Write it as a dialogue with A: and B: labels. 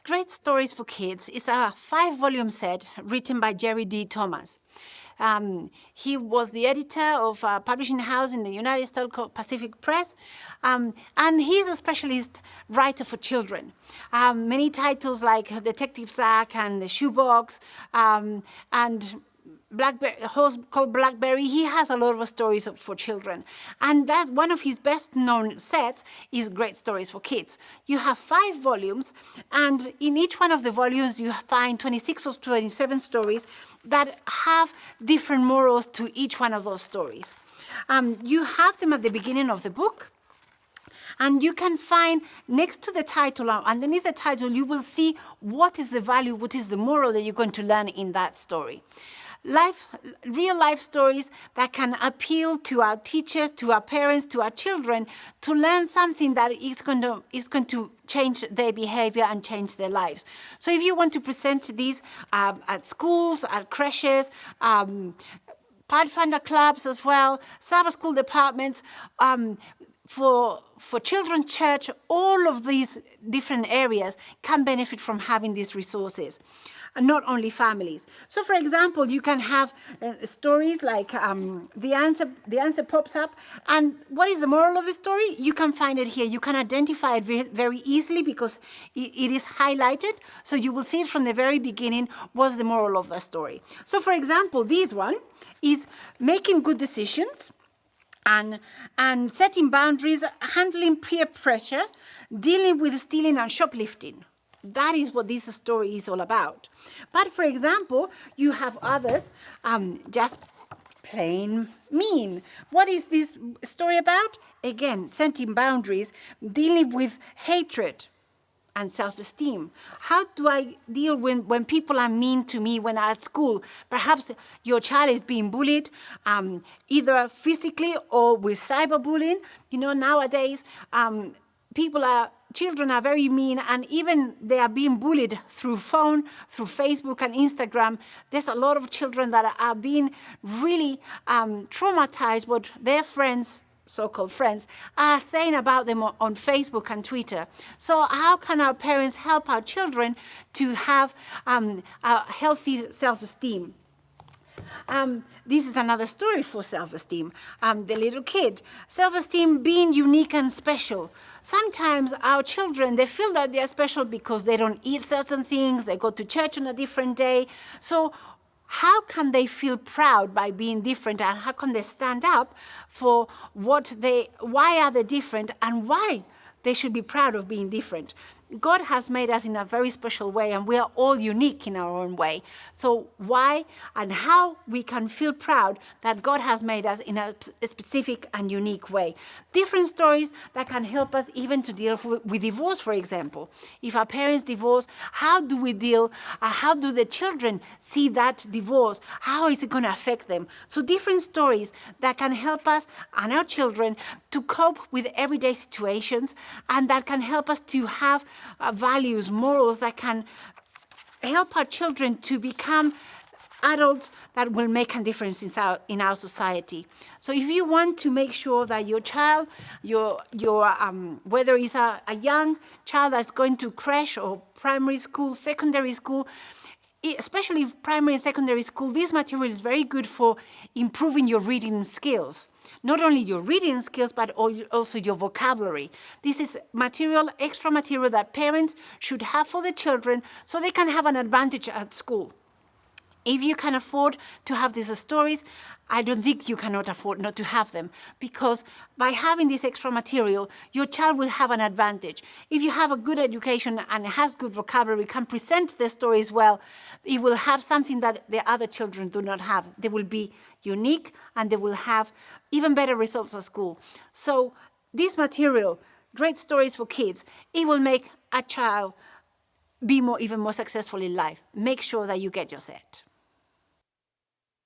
A: Great Stories for Kids is a 5-volume set written by Jerry D. Thomas. He was the editor of a publishing house in the United States called Pacific Press, and he's a specialist writer for children. Many titles like Detective Zack and The Shoebox and a horse called Blackberry. He has a lot of stories for children. And that's one of his best known sets is Great Stories for Kids. You have 5 volumes, and in each one of the volumes you find 26 or 27 stories that have different morals to each one of those stories. You have them at the beginning of the book, and you can find next to the title, underneath the title, you will see what is the value, what is the moral that you're going to learn in that story. Real life stories that can appeal to our teachers, to our parents, to our children, to learn something that is going to change their behavior and change their lives. So if you want to present these at schools, at creches, Pathfinder clubs as well, Sabbath school departments, for children's church, all of these different areas can benefit from having these resources, and not only families. So, for example, you can have stories like the answer pops up, and what is the moral of the story? You can find it here. You can identify it very easily because it is highlighted, so you will see it from the very beginning what's the moral of the story. So, for example, this one is making good decisions, and setting boundaries, handling peer pressure, dealing with stealing and shoplifting. That is what this story is all about. But for example, you have others just plain mean. What is this story about? Again, setting boundaries, dealing with hatred and self-esteem. How do I deal when people are mean to me when I'm at school? Perhaps your child is being bullied, either physically or with cyberbullying. You know, nowadays, children are very mean, and even they are being bullied through phone, through Facebook and Instagram. There's a lot of children that are being really traumatized what their friends, so-called friends, are saying about them on Facebook and Twitter. So how can our parents help our children to have a healthy self-esteem? This is another story for self-esteem. The little kid. Self-esteem being unique and special. Sometimes our children, they feel that they are special because they don't eat certain things, they go to church on a different day. So how can they feel proud by being different, and how can they stand up for why are they different and why they should be proud of being different? God has made us in a very special way, and we are all unique in our own way. So why and how we can feel proud that God has made us in a specific and unique way. Different stories that can help us even to deal with divorce, for example. If our parents divorce, how do we deal, how do the children see that divorce? How is it going to affect them? So different stories that can help us and our children to cope with everyday situations, and that can help us to have values, morals that can help our children to become adults that will make a difference in our society. So if you want to make sure that your child, whether it's a young child that's going to creche or primary school, secondary school, especially primary and secondary school, this material is very good for improving your reading skills. Not only your reading skills, but also your vocabulary. This is extra material that parents should have for the children so they can have an advantage at school. If you can afford to have these stories, I don't think you cannot afford not to have them, because by having this extra material, your child will have an advantage. If you have a good education and has good vocabulary, can present the stories well, it will have something that the other children do not have. They will be unique, and they will have even better results at school. So this material, Great Stories for Kids, it will make a child be even more successful in life. Make sure that you get your set.